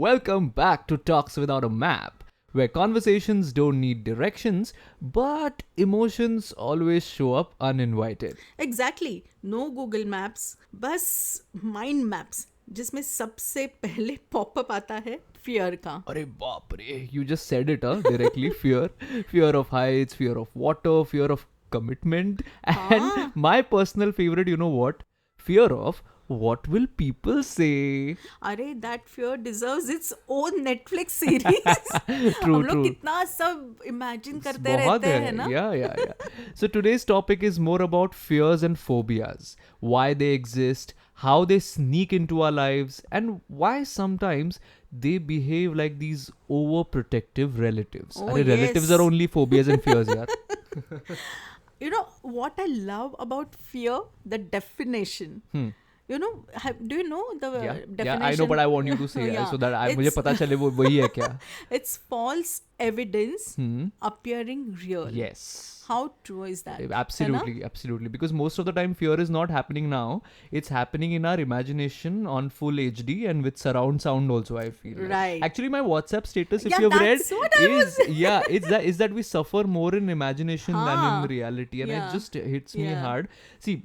Welcome back to Talks Without a Map, where conversations don't need directions, but emotions always show up uninvited. Exactly no Google Maps बस mind maps जिसमें सबसे पहले popup आता है fear का. Arey baap re, you just said it directly. Fear of heights, fear of water, fear of commitment, and हाँ. my personal favorite, you know what? Fear of what will people say? अरे that fear deserves its own Netflix series. True, हम लोग true. कितना सब imagine करते बहुत रहते है. हैं ना. Yeah. So today's topic is more about fears and phobias, why they exist, how they sneak into our lives, and why sometimes they behave like these overprotective relatives. Oh, अरे relatives yes. are only phobias and fears, यार. You know what I love about fear? The definition. You know, do you know the definition? Yeah, I know, but I want you to say Yeah. so that मुझे It's- पता चले वो वही है क्या. It's false evidence appearing real. Yes. How true is that? Absolutely. Because most of the time, fear is not happening now. It's happening in our imagination on full HD and with surround sound also. I feel like. Right. Actually, my WhatsApp status, if Yeah, you have that's read, what I is is that we suffer more in imagination than हाँ. in reality, and Yeah. it just hits me Yeah. hard. See,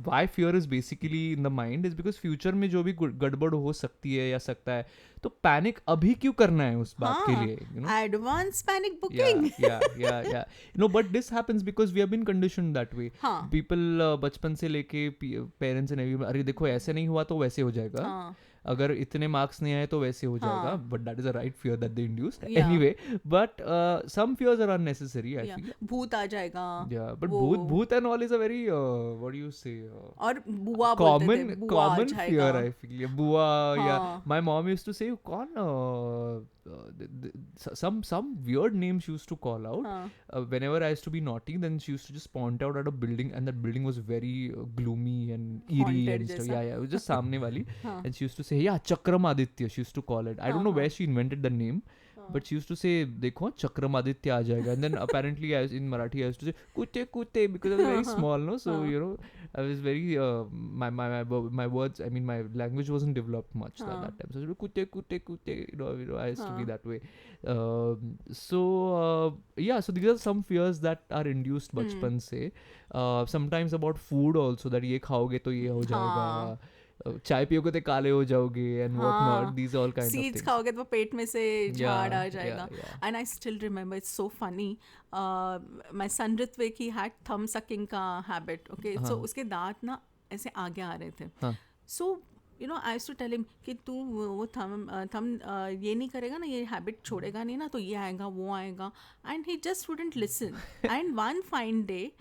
why fear is basically in the mind is because future में जो भी गड़बड़ हो सकती है या सकता है, तो पैनिक अभी क्यों करना है उस बात के हाँ. लिए, you know? Advance panic booking. Yeah. No, but this happens because we have been conditioned that way. हाँ. People बचपन से लेके पेरेंट्स ने भी अरे देखो ऐसे नहीं हुआ तो वैसे हो जाएगा, हाँ. अगर इतने मार्क्स नहीं आए तो वैसे हो जाएगा. हाँ. But that is a right fear that they induce Yeah. Anyway. But some fears are unnecessary, I Yeah. Feel. भूत आ जाएगा. Yeah, but वो- भूत and all is a very what do you say, और बुआ बोलते common थे, बुआ आ common जाएगा. fear, I feel. Yeah, बुआ. Yeah, हाँ. my mom used to say कौन some weird names she used to call out. हाँ. Whenever I used to be naughty, then she used to just point out at a building, and that building was very gloomy and eerie Haunted and stuff. जैसा. Yeah, it was just सामने वाली. हाँ. And she used to say, yeah, Chakramaditya, she used to call it. I don't know हाँ. where she invented the name, but she used to say, देखो Chakramaditya आ जाएगा. And then apparently in Marathi I used to say kute kute because I was very small, no? So हाँ. you know, I was very my words, I mean my language wasn't developed much at हाँ. that time. So I was kute, you know, I used to be हाँ. that way. So these are some fears that are induced बचपन से. Sometimes about food also, that ये खाओगे तो ये हो जाएगा. हाँ. चाय पियोगे तो काले हो जाओगे and what हाँ. not. These all kind of seeds things. खाओगे तो पेट में से झाड़ आ जाएगा. yeah. And I still remember, it's so funny. My son Ritvik, he had thumb sucking का habit. Okay, so उसके दांत ना ऐसे आगे आ रहे थे. हाँ. So you know, I used to tell him कि तू वो थम ये नहीं करेगा ना, ये हैबिट छोड़ेगा नहीं ना, तो ये आएगा वो आएगा. And he just wouldn't listen. And one fine day,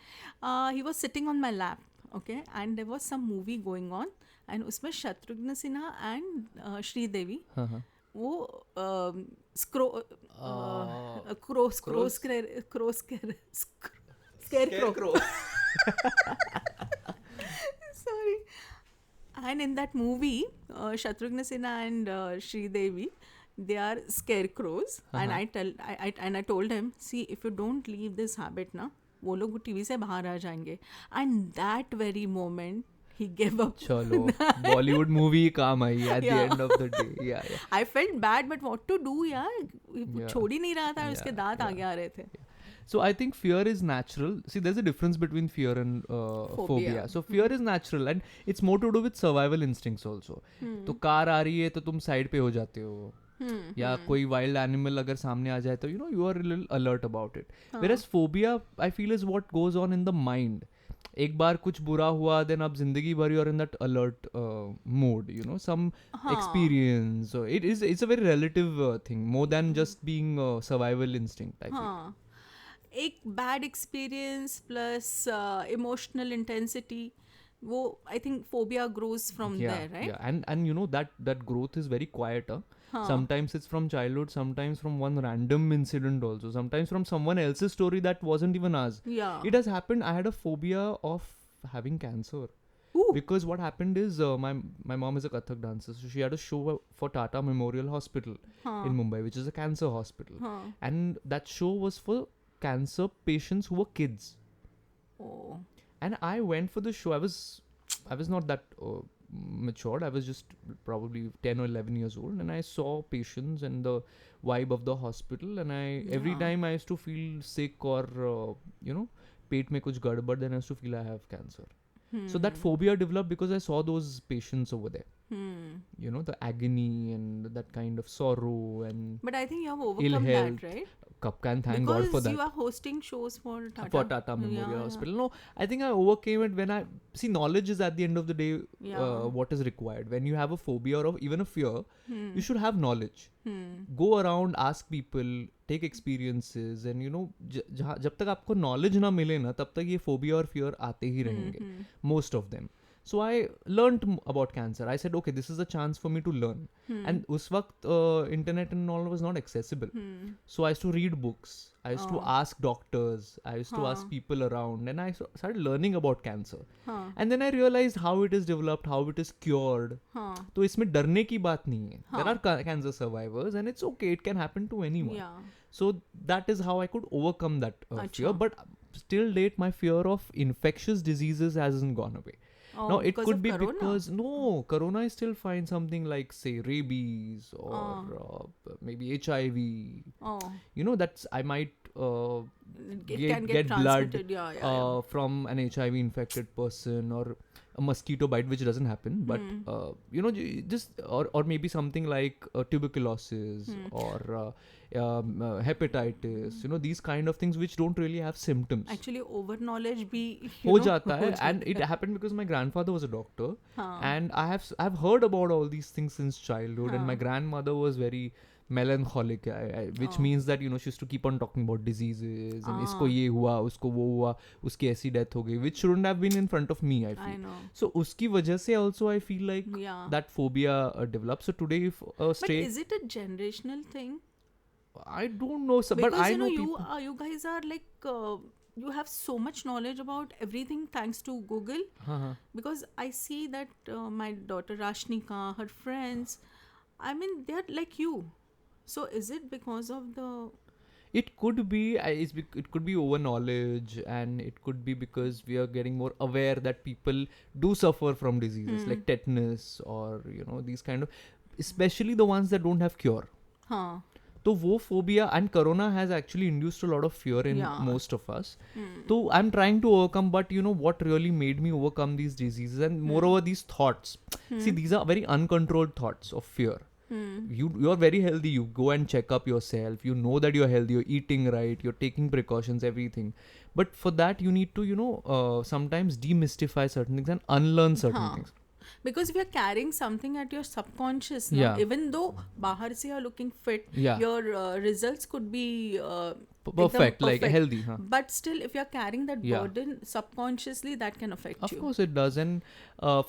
he was sitting on my lap. Okay, and there was some movie going on. And उसमें शत्रुघ्न सिन्हा एंड श्रीदेवी हाँ हाँ. वो scarecrow. Sorry. And in that movie, Shatrugna Sinha and Sridevi, they are scarecrows. And I told him, see, if you don't leave this habit, na, वो लोग TV से बाहर आ जाएंगे. And that very moment, he gave up. चलो Bollywood movie काम आई at the Yeah. end of the day. Yeah. I felt bad, but what to do, यार? छोड़ ही नहीं रहा था, उसके दांत आगे आ रहे थे. So I think fear is natural. See, there's a difference between fear and phobia. So fear is natural and it's more to do with survival instincts also. तो कार आ रही है तो तुम साइड पे हो जाते हो. या कोई वाइल्ड एनिमल अगर सामने आ जाए तो you are little alert about it. Whereas phobia, I feel, is what goes on in the mind. एक बार कुछ बुरा हुआ, then आप जिंदगी भर you're in that alert mode, you know, some experience. So it's a very relative thing, more than just being survival instinct, I feel. हाँ. एक bad experience plus emotional intensity, वो I think phobia grows from there, right? Yeah, and you know that growth is very quiet. Sometimes it's from childhood, sometimes from one random incident also, sometimes from someone else's story that wasn't even ours. Yeah. It has happened. I had a phobia of having cancer. Ooh. Because what happened is my mom is a Kathak dancer, so she had a show for Tata Memorial Hospital in Mumbai, which is a cancer hospital. And that show was for cancer patients who were kids. Oh. And I went for the show. I was not that matured. I was just probably 10 or 11 years old, and I saw patients and the vibe of the hospital, and every Yeah. time I used to feel sick or पेट में कुछ गड़बड़, then I used to feel I have cancer. So that phobia developed because I saw those patients over there. The agony and that kind of sorrow and But I think you have ill overcome health. that, right? Thank because God for that. you are hosting shows for Tata. For Tata Memorial Yeah, Hospital. No, I think I overcame it when I see knowledge is at the end of the day Yeah. what is required. When you have a phobia or even a fear, Hmm. you should have knowledge. Go around, ask people, take experiences, and जब तक आपको knowledge ना मिले ना, तब तक ये phobia और fear आते ही रहेंगे. Most of them. So I learned about cancer. I said, okay, this is a chance for me to learn. And उस वक्त internet and all was not accessible. So I used to read books. I used to ask doctors. I used to ask people around, and I started learning about cancer. And then I realized how it is developed, how it is cured. तो इसमें डरने की बात नहीं है. There are cancer survivors, and it's okay. It can happen to anyone. Yeah. So that is how I could overcome that fear. Acha. But still date, my fear of infectious diseases hasn't gone away. Oh, Now it because could of be corona? because corona is still fine. Something like say rabies or maybe HIV. Oh. That's I might It can get blood transmitted. Yeah. from an HIV infected person or a mosquito bite, which doesn't happen, but just or maybe something like tuberculosis or hepatitis. These kind of things which don't really have symptoms. Actually, over knowledge भी हो जाता है, and it happened because my grandfather was a doctor, and I've heard about all these things since childhood, and my grandmother was very melancholic, which means that she used to keep on talking about diseases and इसको ये हुआ, उसको वो हुआ, उसकी ऐसी death हो गई, which shouldn't have been in front of me, I feel. I know. So उसकी वजह से also I feel like that phobia developed. So today if But is it a generational thing? I don't know, Because but I know you people. you guys are like you have so much knowledge about everything thanks to Google. Because I see that my daughter Rashnika, her friends, I mean they're like you. So is it because of the It could be it could be over knowledge, and it could be because we are getting more aware that people do suffer from diseases like tetanus or these kind of, especially the ones that don't have cure. So wo phobia and corona has actually induced a lot of fear in most of us. So I'm trying to overcome, but what really made me overcome these diseases and moreover these thoughts. See, these are very uncontrolled thoughts of fear. You're very healthy, you go and check up yourself, you know that you're healthy, you're eating right, you're taking precautions, everything, but for that you need to sometimes demystify certain things and unlearn certain things. Because if you're carrying something at your subconscious now, even though bahar se you're looking fit, your results could be perfect, like healthy, but still if you're carrying that burden subconsciously, that can affect you. Of course it does, and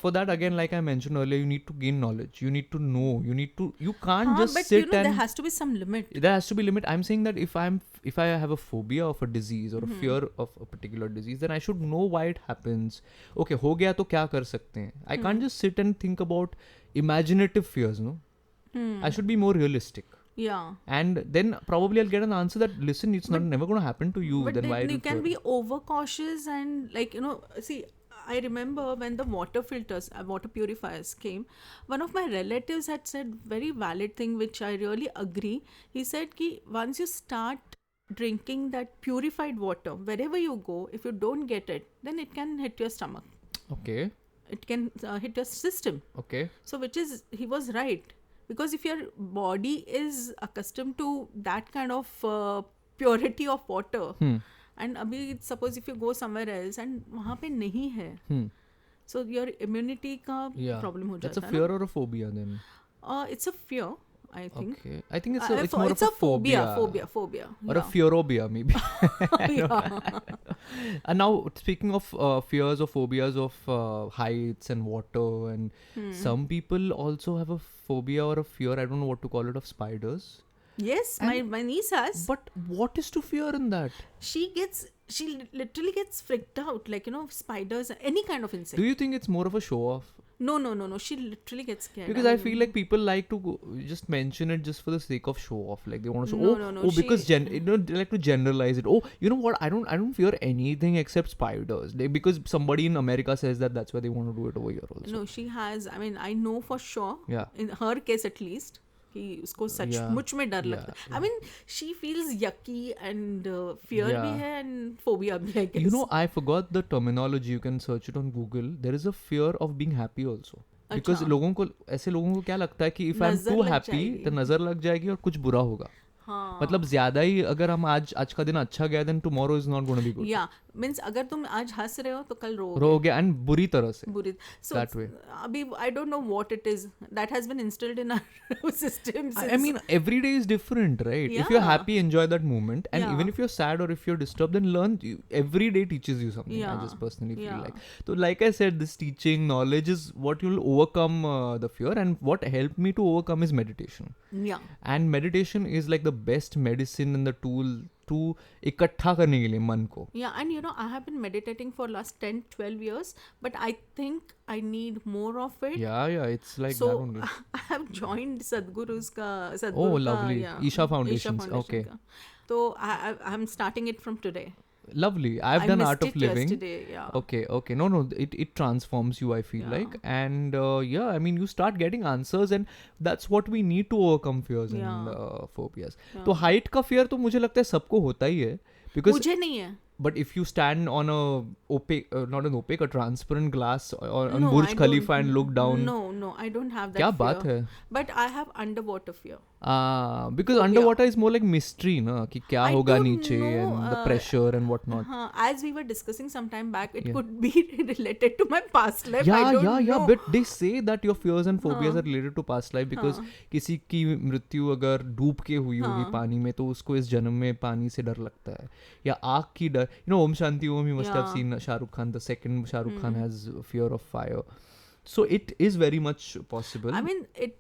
for that again, like I mentioned earlier, you need to gain knowledge, you need to know, you can't just but sit and there has to be some limit. There has to be limit. I'm saying that if I have a phobia of a disease or a fear of a particular disease, then I should know why it happens. Okay, हो गया तो क्या कर सकते हैं? I can't just sit and think about imaginative fears, no? I should be more realistic. Yeah. And then probably I'll get an answer that, listen, it's never going to happen to you. But then why you can be overcautious and like, see, I remember when the water filters, water purifiers came, one of my relatives had said very valid thing, which I really agree. He said ki once you start drinking that purified water, wherever you go, if you don't get it, then it can hit your stomach. Okay. It can hit your system. Okay. So he was right. Because if your body is accustomed to that kind of purity of water, and abhi suppose if you go somewhere else and wahan pe nahi hai, so your immunity ka problem ho jata hai. That's a fear or a phobia then? It's a fear, I think. Okay. I think it's more of a phobia. Phobia. Or a fearobia maybe. And now speaking of fears or phobias of heights and water, and some people also have a phobia or a fear, I don't know what to call it, of spiders. Yes, my niece has. But what is to fear in that? She literally gets freaked out, like spiders, any kind of insect. Do you think it's more of a show off? No. She literally gets scared. Because I feel like people like to just mention it just for the sake of show off. Like they want to say, No. because they like to generalize it. Oh, you know what? I don't fear anything except spiders. Because somebody in America says that's why they want to do it over here also. No, she has. I mean, I know for sure. Yeah. In her case, at least. कि उसको सचमुच में डर लगता है. I mean, she feels yucky and fear भी है and phobia भी है. You know, I forgot the terminology. You can search it on Google. There is a fear of being happy also. Because लोगों को क्या लगता है कि if I'm too happy तो नजर लग जाएगी और कुछ बुरा होगा. हाँ. मतलब ज्यादा ही अगर हम आज का दिन अच्छा गया then tomorrow is not going to be good. Yeah, means अगर तुम आज हंस रहे हो तो कल रोगे and बुरी तरह से. So that way. अभी I don't know what it is that has been instilled in our system. I mean, every day is different, right? Yeah. If you're happy, enjoy that moment, and Yeah. even if you're sad or if you're disturbed, then learn. Every day teaches you something. Yeah. I just personally feel Yeah. like. So, like I said, this teaching knowledge is what you'll overcome the fear, and what helped me to overcome is meditation. Yeah. And meditation is like the best medicine and the tool to इकट्ठा करने के लिए मन को. Yeah, and you know, I have been meditating for last 10-12 years, but I think I need more of it. Yeah, it's like So that only. I have joined Sadhguru's ka. Oh, lovely. Isha Foundations. Okay. So I'm starting it from today. Lovely. I've done Art of Living. Yesterday, yeah. Okay. No. It transforms you, I feel like. And I mean, you start getting answers, and that's what we need to overcome fears and phobias. तो height का fear तो मुझे लगता है सबको होता ही है. Because मुझे नहीं है. But if you stand on a opaque, not an opaque, a transparent glass or on No, Burj I Khalifa don't- and look down. No, I don't have that क्या fear. बात है? But I have underwater fear. Because underwater is more like mystery, ना कि क्या I होगा don't नीचे know, and the pressure and whatnot. As we were discussing some time back, it could be related to my past life. I Yeah, don't yeah. know. But they say that your fears and phobias are related to past life because किसी की मृत्यु अगर डूब के हुई होगी पानी में तो उसको इस जन्म में पानी से डर लगता है या आग की डर. You know, Om Shanti Om, you must have seen Shah Rukh Khan. The second Shah Rukh Khan has fear of fire. So it is very much possible. I mean, it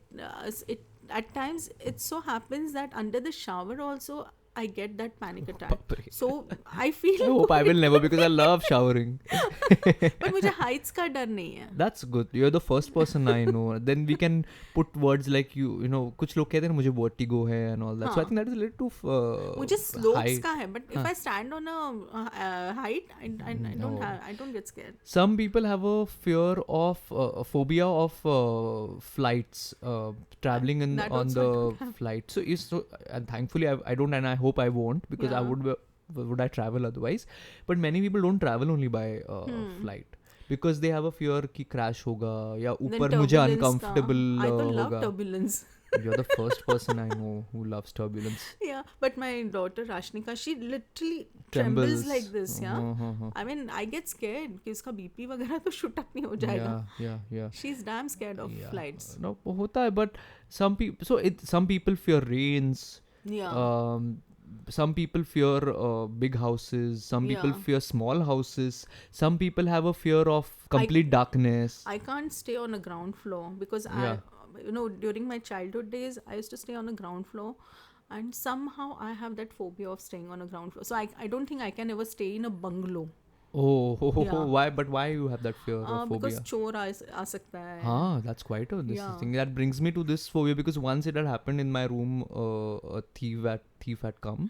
at times it so happens that under the shower also I get that panic attack. बाप रे. So I feel. I hope I will never because I love showering. But मुझे heights का डर नहीं है. That's good. You're the first person I know. Then we can put words like you know कुछ लोग कहते हैं मुझे vertigo है and all that. So I think that is related to मुझे slopes height. का है. But if I stand on a height, I don't get scared. Some people have a fear of a phobia of flights, traveling on also the flight. So and thankfully I don't, and I hope I won't because I would I travel otherwise. But many people don't travel only by flight because they have a fear कि crash होगा या ऊपर मुझे uncomfortable I don't love होगा. turbulence. You're the first person I know who loves turbulence. Yeah, but my daughter Rashnika, she literally trembles like this. Yeah, I mean, I get scared कि उसका BP वगैरह तो shoot up नहीं हो जाएगा. Yeah. She's damn scared of flights. No, होता है, but some people fear rains. Yeah. Some people fear big houses. Some people fear small houses. Some people have a fear of complete darkness. I can't stay on a ground floor because during my childhood days, I used to stay on a ground floor, and somehow I have that phobia of staying on a ground floor. So I don't think I can ever stay in a bungalow. Why? But why you have that fear or phobia? Because चोर आ सकता है. That's quite a thing. That brings me to this phobia because once it had happened in my room, a thief had come,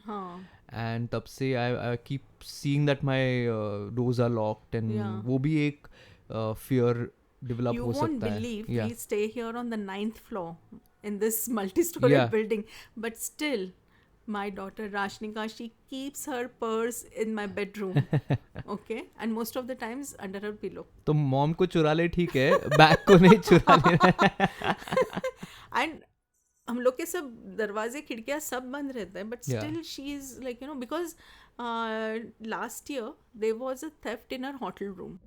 and तब से I keep seeing that my doors are locked and वो भी एक fear develop हो सकता है. You won't believe we stay here on the 9th floor in this multi-story building, but still. My daughter Rashnika, she keeps her purse in my bedroom. Okay, and most of the times under her pillow. तो mom को चुरा ले ठीक है, bag को नहीं चुरा लेना. And हम लोग के सब दरवाजे खिड़कियाँ सब बंद रहते हैं, but still she is like because last year there was a theft in her hotel room.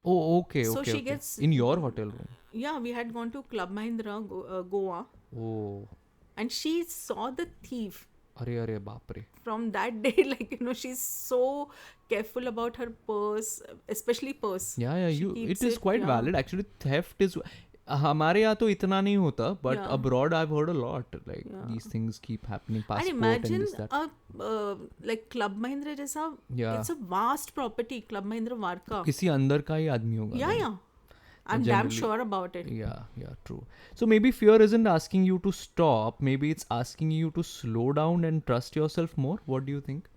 Oh, okay. So she gets in your hotel room. Yeah, we had gone to Club Mahindra, Goa. Oh. And she saw the thief. अरे बाप रे. From that day, she's so careful about her purse, especially purse. Yeah. It is quite valid. Actually, theft is. हमारे यहाँ तो इतना नहीं होता, but abroad I've heard a lot. These things keep happening. Passport and imagine and this, that. Like Club Mahindra जैसा. It's a vast property. Club Mahindra Varka. किसी अंदर का ही आदमी होगा. Yeah. I'm damn sure about it. Yeah, true. So maybe fear isn't asking you to stop. Maybe it's asking you to slow down and trust yourself more. What do you think?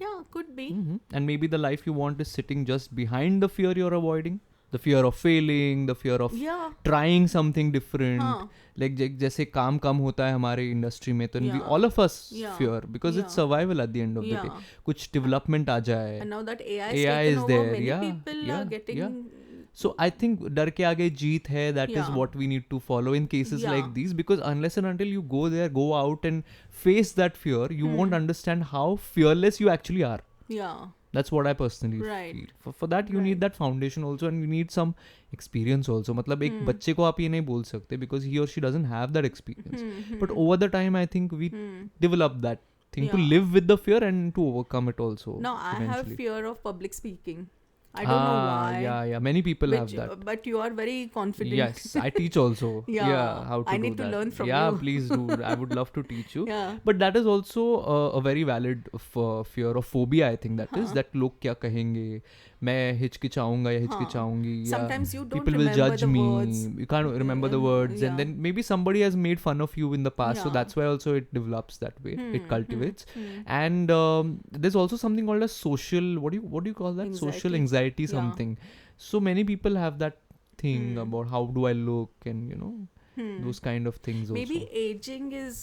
Yeah, could be. And maybe the life you want is sitting just behind the fear you're avoiding. The fear of failing, the fear of Yeah. trying something different. हाँ. Like जैसे काम कम होता है हमारे industry में तो Yeah. all of us Yeah. fear because it's Yeah. survival at the end of the day. Yeah. कुछ development आ जाए. And now that AI AI taken is over, there, many yeah, people yeah, are getting. yeah. So I think डर के आगे जीत है. That is Yeah. what we need to follow in cases Yeah. like these, because unless and until you go there, go out and face that fear, you won't understand how fearless you actually are. Yeah. That's what I personally Right. feel. For that you need that foundation also, and you need some experience also. मतलब एक बच्चे को आप ये नहीं बोल सकते because he or she doesn't have that experience. But over the time I think we develop that thing to Yeah. live with the fear and to overcome it also. Now I have eventually. fear of public speaking. I don't know why. Yeah. Many people have that. But you are very confident. Yes, I teach also. Yeah, how to I do need to that. learn from yeah, you. please do. I would love to teach you. Yeah. But that is also a very valid fear or phobia, I think that is. That लोग क्या कहेंगे, मैं हिचकिचाऊंगा या हिचकिचाऊंगी, या Sometimes you don't people will remember judge the me. words. You can't remember the words, and then maybe somebody has made fun of you in the past, so Yeah. that's why also it develops that way. It cultivates, and there's also something called a social. What do you call that? Social anxiety Yeah. something. So many people have that thing about how do I look, and those kind of things also. Maybe aging is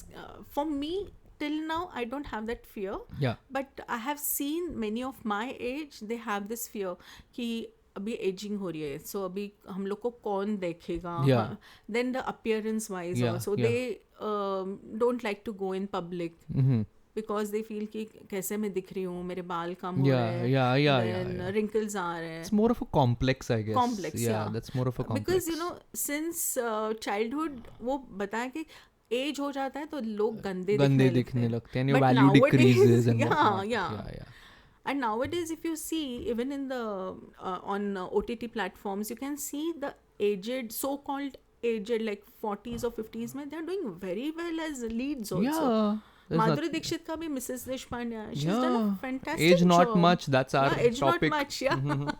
for me till now I don't have that fear. Yeah. But I have seen many of my age, they have this fear कि अभी ageing हो रही है, सो अभी हम लोग को कौन देखेगा. Yeah. Then the appearance wise Yeah, also yeah. they don't like to go in public because they feel कि कैसे मैं दिख रही हूँ, मेरे बाल कम हो रहे हैं, yeah. wrinkles आ रहे हैं. It's more of a complex, I guess. Complex, yeah. That's more of a complex. Because since childhood वो बताया कि एज हो जाता है तो लोग गंदे दिखने लगते हैं, your But value nowadays- decreases and yeah, whatnot. yeah. And nowadays if you see even in the on OTT platforms you can see the aged, so-called aged, like 40s or 50s में they are doing very well as leads also. Yeah. There's Madhuri nothing- Dixit का भी Mrs Deshpande, she's Yeah. done a fantastic Age not job. much, that's our Yeah, age topic. not much, yeah.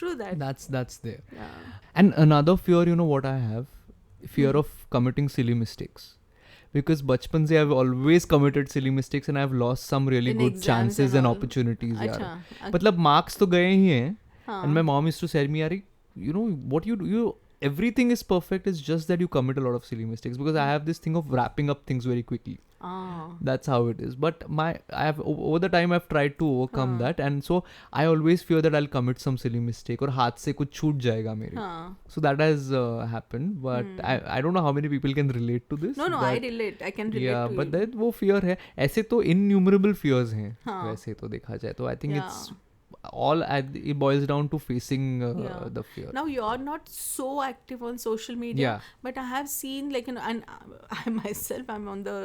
True that. That's there. Yeah. And another fear, what I have? Fear of committing silly mistakes. Because बचपन से I've always committed silly mistakes and I've lost some really In good exams chances and and all. opportunities. अच्छा, यार. मतलब marks तो गए ही हैं. हाँ. And my mom used to say me, यार, what you do, everything is perfect, it's just that you commit a lot of silly mistakes, because I have this thing of wrapping up things very quickly. That's how it is. But I have over the time I've tried to overcome that, and so I always fear that I'll commit some silly mistake और हाथ से कुछ छूट जाएगा मेरे. So that has happened, but I don't know how many people can relate to this. No, but, I relate. I can relate yeah, to but it. then वो fear है. ऐसे तो innumerable fears हैं. हाँ. वैसे तो देखा जाए तो I think Yeah. it's all it boils down to facing Yeah. the fear. Now you're not so active on social media, Yeah. but I have seen and I myself I'm on the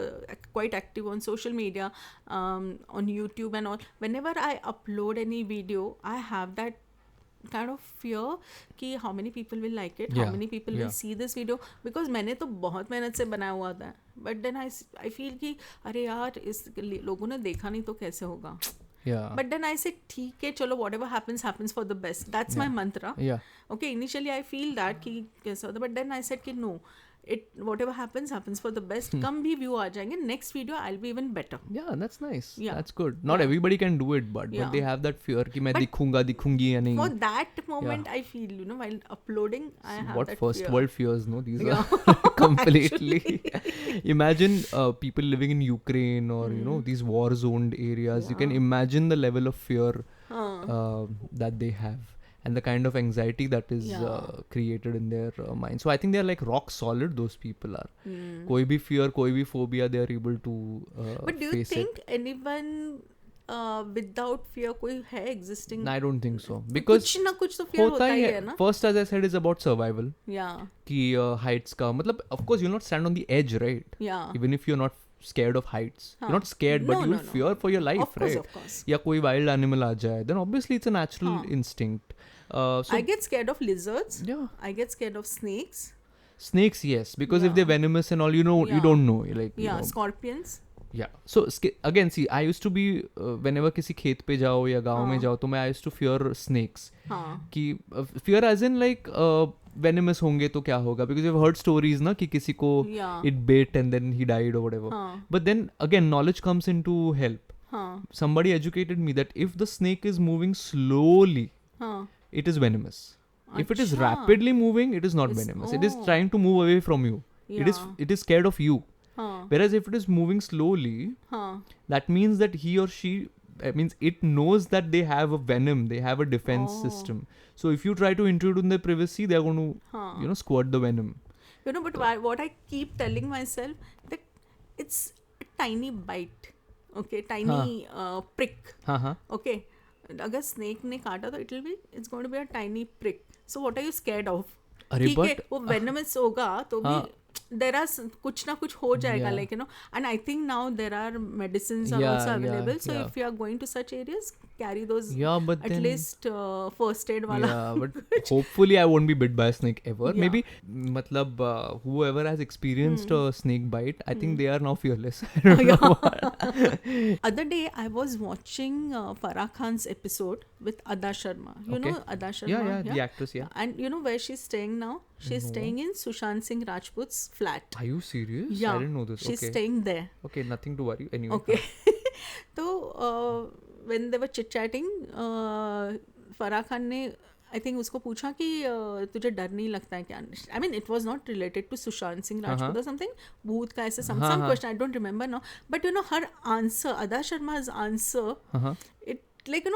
quite active on social media, on YouTube and all. Whenever I upload any video, I have that kind of fear कि how many people will like it, how Yeah. many people will see this video, because मैंने तो बहुत मेहनत से बनाया हुआ था. But then I feel कि अरे यार इस लोगों ने देखा नहीं तो कैसे होगा. Yeah. But then I said ठीक है चलो, whatever happens for the best. That's my mantra. Yeah. Okay, initially I feel that कि कैसा होता, but then I said कि no, whatever happens for the best. कम भी view आ जाएंगे, next video I'll be even better. Yeah, that's nice. Yeah. That's good. Not everybody can do it, but Yeah. they have that fear कि मैं But दिखूंगी या नहीं. For that moment I feel, while uploading I have What that first fear. world fears, no? These Yeah. are completely. Imagine people living in Ukraine or these war-zoned areas. You can imagine the level of fear that they have, and the kind of anxiety that is created in their mind. So I think they are like rock solid. Those people are. कोई भी fear, कोई भी phobia, they are able to But do you face think it. anyone without fear कोई है existing? I don't think so, because कुछ ना कुछ तो fear होता ही है ना. First, as I said, is about survival. Yeah. कि heights का मतलब, of course you'll not stand on the edge, right? Yeah. Even if you're not scared of heights, you're not scared, but No, you no, will no. fear for your life, Of course, right? of course. या कोई wild animal आ जाए, then obviously it's a natural instinct. So I get scared of lizards. yeah, I get scared of snakes. snakes, yes, because if Yeah. they're venomous and all, you Yeah. don't know, like Yeah, scorpions. Yeah. So again, see, I used to be whenever किसी खेत पे जाओ या गांव में हाँ. जाओ तो मैं I used to fear snakes. हाँ. कि fear as in like venomous होंगे तो क्या होगा, because you've heard stories ना कि किसी को Yeah. it bit and then he died or whatever. हाँ. But then again knowledge comes into help. हाँ. Somebody educated me that if the snake is moving slowly, हाँ. it is venomous. If it is अच्छा. rapidly moving, it is not It's- venomous. It is oh. trying to move away from you. Yeah. It is scared of you. हाँ. Whereas if it is moving slowly, हाँ. that means that he or she means it knows that they have a venom, they have a defense Oh. system. So if you try to intrude in their privacy, they are going to हाँ. squirt the venom. But what I keep telling myself that it's a tiny bite, okay, tiny prick, हाँ. okay. अगर snake ने काटा तो it's going to be a tiny prick. So what are you scared of? अरे ठीक है, but वो venomous होगा तो भी हाँ. there are कुछ ना कुछ हो जाएगा, Yeah. like and I think now there are medicines are Yeah, also yeah, available, so yeah. if you are going to such areas, carry those yeah, but at then least first aid वाला. yeah, but hopefully I won't be bit by a snake ever. Yeah. Maybe matlab whoever has experienced a snake bite, I think they are now fearless. I Oh, don't know what. Other day I was watching Farah Khan's episode with Ada Sharma. You know Okay. Ada Sharma? Yeah, the actress, yeah. And you know where she's staying now? She's No. staying in Sushant Singh Rajput's flat. Are you serious? Yeah. I didn't know this. She's Okay. staying there. Okay, nothing to worry. Anyway. Okay. So when they were chit chatting, Farah Khan ने I think उसको पूछा कि तुझे डर नहीं लगता है क्या? I mean it was not related to Sushant Singh Rajput or something. भूत का ऐसे some question, I don't remember now. But her answer, Ada Sharma's answer, it like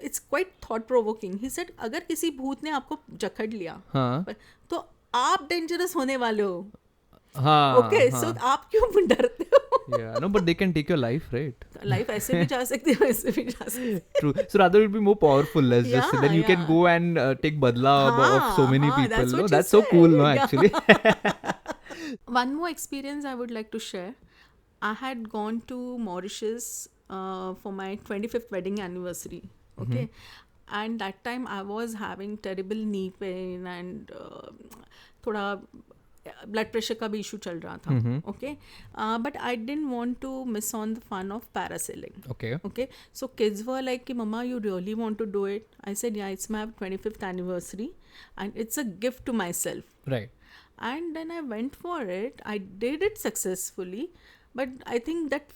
it's quite thought provoking. He said अगर किसी भूत ने आपको जकड़ लिया तो आप डेंजरस होने वाले हो. Okay, so आप क्यों डरते हो? Yeah, no, but they can take your life, right? Life ऐसे भी जा सकती है, वैसे भी जा सकती है. True. So rather it will be more powerful. Let's just say. Yeah, Then you can yeah. go and take badla of so many people. That's what No, she that's so said. cool, no? Yeah. Actually. One more experience I would like to share. I had gone to Mauritius for my 25th wedding anniversary. Okay. And that time I was having terrible knee pain and थोड़ा blood pressure का भी issue चल रहा था. Okay, but I didn't want to miss on the fun of parasailing. Okay. So kids were like कि mama you really want to do it? I said yeah, it's my 25th anniversary and it's a gift to myself. Right. And then I went for it. I did it successfully, but I think that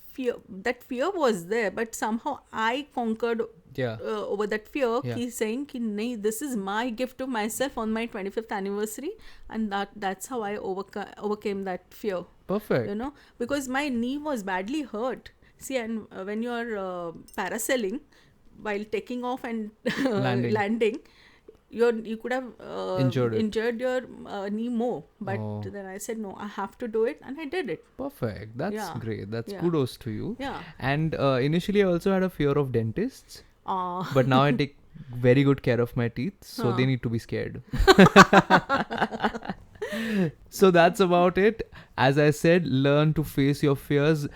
fear was there, but somehow I conquered Yeah. over that fear. Yeah. He's saying कि नहीं, this is my gift to myself on my 25th anniversary, and that's how I overcame that fear. Perfect. Because my knee was badly hurt. See, and when you are parasailing, while taking off and landing, you could have injured your knee more. But then I said no, I have to do it, and I did it. Perfect. That's great. That's Yeah. kudos to you. Yeah. And initially I also had a fear of dentists. But now I take very good care of my teeth, so they need to be scared. So that's about it. As I said, learn to face your fears.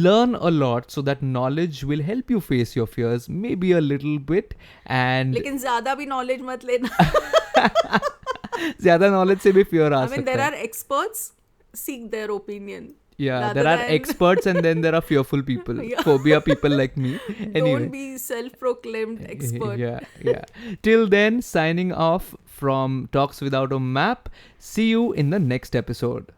Learn a lot so that knowledge will help you face your fears, maybe a little bit. And लेकिन ज़्यादा भी knowledge मत लेना. ज़्यादा knowledge से भी fear आ सकता है. I mean, there are experts. Seek their opinion. Yeah, there are experts and then there are fearful people. Yeah. Phobia people like me. Anyway. Don't be self-proclaimed expert. Yeah. Till then, signing off from Talks Without a Map. See you in the next episode.